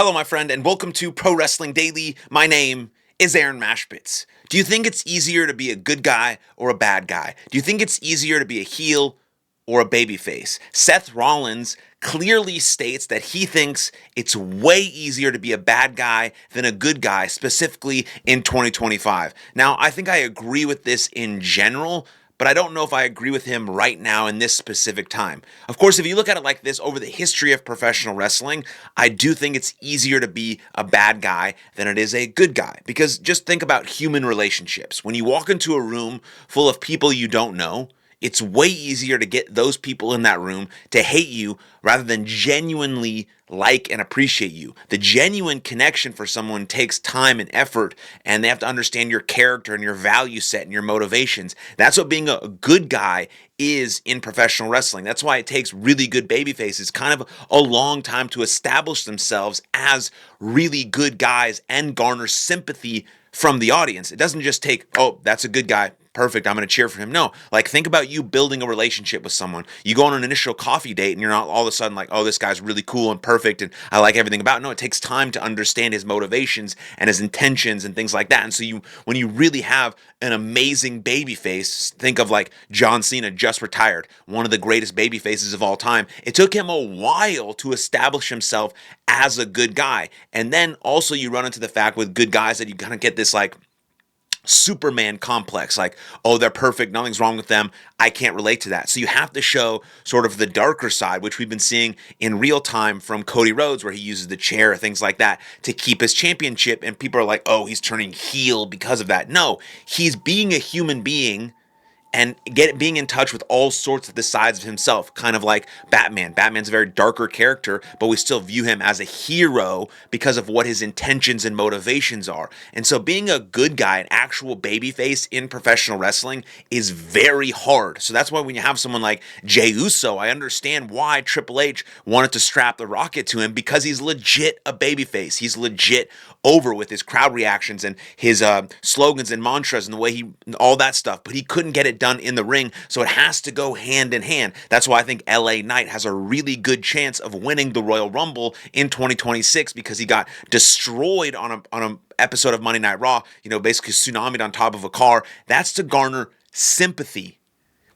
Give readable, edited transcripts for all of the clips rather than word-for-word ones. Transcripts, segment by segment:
Hello, my friend, and welcome to Pro Wrestling Daily. My name is Aaron Machbitz. Do you think it's easier to be a good guy or a bad guy? Do you think it's easier to be a heel or a babyface? Seth Rollins clearly states that he thinks it's way easier to be a bad guy than a good guy, specifically in 2025. Now, I think I agree with this in general, but I don't know if I agree with him right now in this specific time. Of course, if you look at it like this over the history of professional wrestling, I do think it's easier to be a bad guy than it is a good guy. Because just think about human relationships. When you walk into a room full of people you don't know, it's way easier to get those people in that room to hate you rather than genuinely like and appreciate you. The genuine connection for someone takes time and effort, and they have to understand your character and your value set and your motivations. That's what being a good guy is in professional wrestling. That's why it takes really good babyfaces kind of a long time to establish themselves as really good guys and garner sympathy from the audience. It doesn't just take, oh, that's a good guy, perfect, I'm going to cheer for him. No, like think about you building a relationship with someone. You go on an initial coffee date and you're not all of a sudden like, oh, this guy's really cool and perfect and I like everything about it. No, it takes time to understand his motivations and his intentions and things like that. And so when you really have an amazing baby face, think of like John Cena, just retired, one of the greatest baby faces of all time. It took him a while to establish himself as a good guy. And then also you run into the fact with good guys that you kind of get this like Superman complex, like, oh, they're perfect, nothing's wrong with them, I can't relate to that. So you have to show sort of the darker side, which we've been seeing in real time from Cody Rhodes, where he uses the chair, things like that, to keep his championship, and people are like, oh, he's turning heel because of that. No, he's being a human being and being in touch with all sorts of the sides of himself, kind of like Batman. Batman's a very darker character, but we still view him as a hero because of what his intentions and motivations are. And so being a good guy, an actual babyface in professional wrestling is very hard. So that's why when you have someone like Jey Uso, I understand why Triple H wanted to strap the rocket to him, because he's legit a babyface. He's legit over with his crowd reactions and his slogans and mantras and the way all that stuff, but he couldn't get it done in the ring, so it has to go hand in hand. That's why I think LA Knight has a really good chance of winning the Royal Rumble in 2026, because he got destroyed on a episode of Monday Night Raw, basically tsunamied on top of a car. That's to garner sympathy.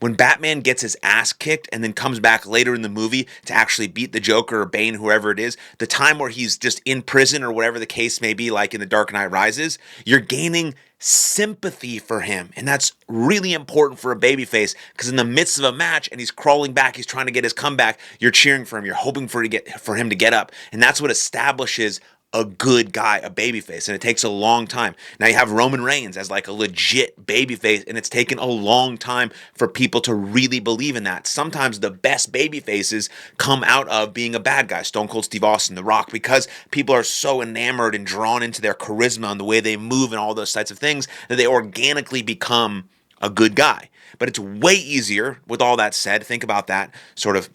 When Batman gets his ass kicked and then comes back later in the movie to actually beat the Joker or Bane, whoever it is, the time where he's just in prison or whatever the case may be, like in The Dark Knight Rises, you're gaining sympathy for him. And that's really important for a babyface, because in the midst of a match and he's crawling back, he's trying to get his comeback, you're cheering for him, you're hoping for him to get up. And that's what establishes a good guy, a babyface, and it takes a long time. Now you have Roman Reigns as like a legit babyface, and it's taken a long time for people to really believe in that. Sometimes the best babyfaces come out of being a bad guy. Stone Cold Steve Austin, The Rock, because people are so enamored and drawn into their charisma and the way they move and all those types of things that they organically become a good guy. But it's way easier, with all that said, think about that sort of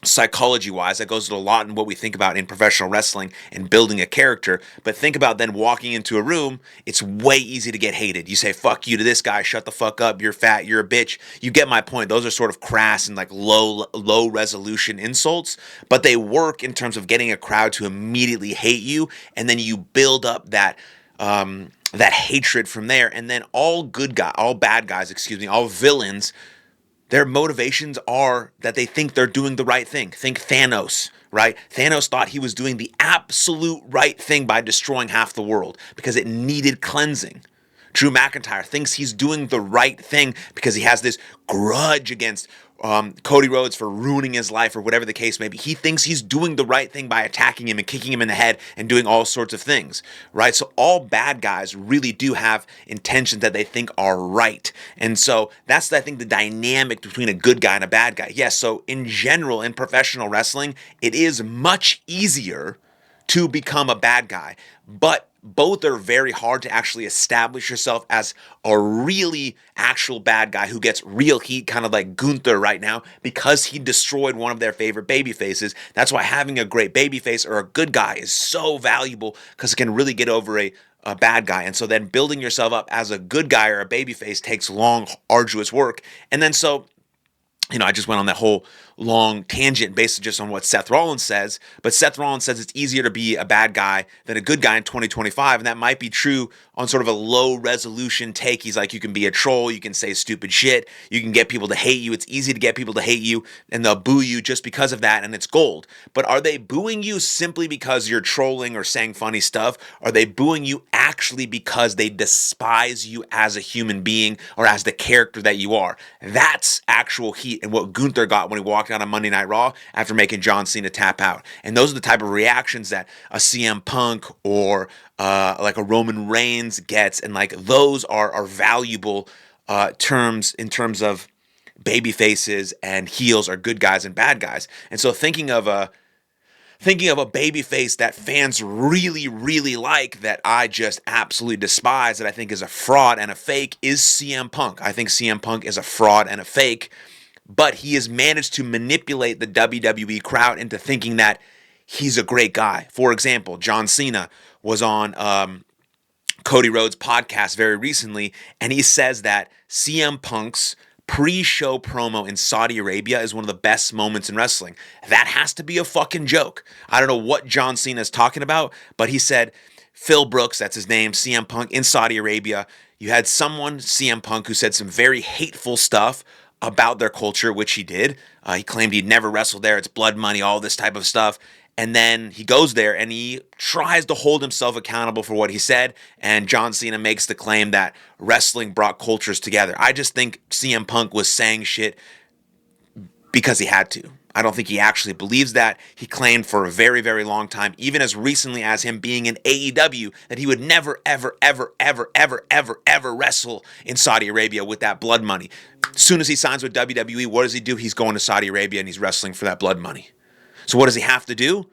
psychology-wise. That goes to a lot in what we think about in professional wrestling and building a character. But think about then walking into a room, it's way easy to get hated. You say, fuck you to this guy, shut the fuck up, you're fat, you're a bitch. You get my point. Those are sort of crass and like low resolution insults, but they work in terms of getting a crowd to immediately hate you, and then you build up that hatred from there. And then all bad guys, all villains, their motivations are that they think they're doing the right thing. Think Thanos, right? Thanos thought he was doing the absolute right thing by destroying half the world because it needed cleansing. Drew McIntyre thinks he's doing the right thing because he has this grudge against Cody Rhodes for ruining his life or whatever the case may be. He thinks he's doing the right thing by attacking him and kicking him in the head and doing all sorts of things, right? So all bad guys really do have intentions that they think are right. And so that's, I think, the dynamic between a good guy and a bad guy. Yes, so in general, in professional wrestling, it is much easier to become a bad guy, but both are very hard to actually establish yourself as a really actual bad guy who gets real heat, kind of like Gunther right now, because he destroyed one of their favorite baby faces. That's why having a great baby face or a good guy is so valuable, because it can really get over a bad guy. And so then building yourself up as a good guy or a baby face takes long, arduous work. And then so I just went on that whole long tangent based just on what Seth Rollins says, but Seth Rollins says it's easier to be a bad guy than a good guy in 2025, and that might be true on sort of a low resolution take. He's like, you can be a troll, you can say stupid shit, you can get people to hate you. It's easy to get people to hate you, and they'll boo you just because of that, and it's gold. But are they booing you simply because you're trolling or saying funny stuff? Are they booing you actually because they despise you as a human being or as the character that you are? That's actual heat, and what Gunther got when he walked out on Monday Night Raw after making John Cena tap out. And those are the type of reactions that a CM Punk or like a Roman Reigns gets, and like those are valuable terms in terms of baby faces and heels are good guys and bad guys. And so thinking of a baby face that fans really, really like, that I just absolutely despise, that I think is a fraud and a fake, is CM Punk. I think CM Punk is a fraud and a fake, but he has managed to manipulate the WWE crowd into thinking that he's a great guy. For example, John Cena was on Cody Rhodes' podcast very recently, and he says that CM Punk's pre-show promo in Saudi Arabia is one of the best moments in wrestling. That has to be a fucking joke. I don't know what John Cena is talking about, but he said Phil Brooks, that's his name, CM Punk in Saudi Arabia. You had someone, CM Punk, who said some very hateful stuff about their culture, which he did. He claimed he'd never wrestled there. It's blood money, all this type of stuff. And then he goes there and he tries to hold himself accountable for what he said. And John Cena makes the claim that wrestling brought cultures together. I just think CM Punk was saying shit because he had to. I don't think he actually believes that. He claimed for a very, very long time, even as recently as him being in AEW, that he would never, ever, ever, ever, ever, ever, ever wrestle in Saudi Arabia with that blood money. As soon as he signs with WWE, what does he do? He's going to Saudi Arabia and he's wrestling for that blood money. So what does he have to do?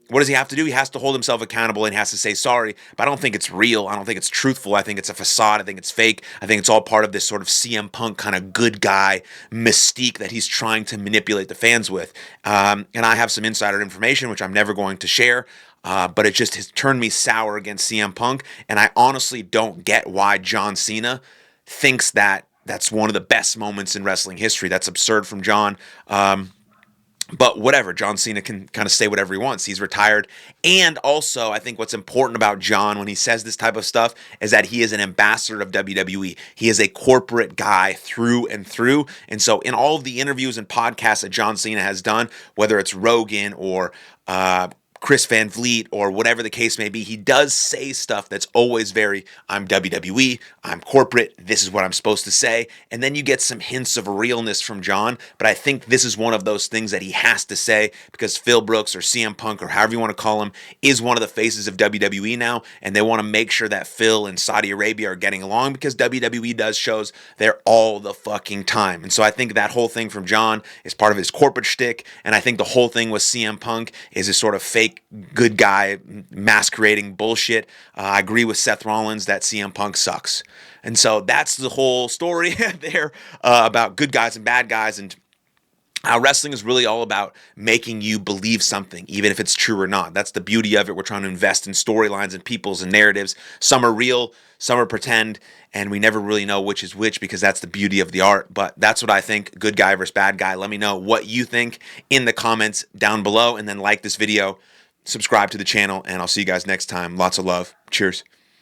What does he have to do? He has to hold himself accountable and has to say sorry. But I don't think it's real. I don't think it's truthful. I think it's a facade. I think it's fake. I think it's all part of this sort of CM Punk kind of good guy mystique that he's trying to manipulate the fans with. And I have some insider information, which I'm never going to share. But it just has turned me sour against CM Punk. And I honestly don't get why John Cena thinks that that's one of the best moments in wrestling history. That's absurd from John. But whatever, John Cena can kind of say whatever he wants. He's retired. And also, I think what's important about John when he says this type of stuff is that he is an ambassador of WWE. He is a corporate guy through and through. And so in all of the interviews and podcasts that John Cena has done, whether it's Rogan or Chris Van Vliet or whatever the case may be, he does say stuff that's always very, I'm WWE, I'm corporate, this is what I'm supposed to say. And then you get some hints of realness from John, but I think this is one of those things that he has to say because Phil Brooks or CM Punk or however you want to call him is one of the faces of WWE now, and they want to make sure that Phil and Saudi Arabia are getting along because WWE does shows there all the fucking time. And so I think that whole thing from John is part of his corporate shtick, and I think the whole thing with CM Punk is a sort of fake good guy masquerading bullshit. I agree with Seth Rollins that CM Punk sucks. And so that's the whole story there about good guys and bad guys. And wrestling is really all about making you believe something, even if it's true or not. That's the beauty of it. We're trying to invest in storylines and peoples and narratives. Some are real, some are pretend, and we never really know which is which because that's the beauty of the art. But that's what I think, good guy versus bad guy. Let me know what you think in the comments down below, and then like this video, subscribe to the channel, and I'll see you guys next time. Lots of love. Cheers.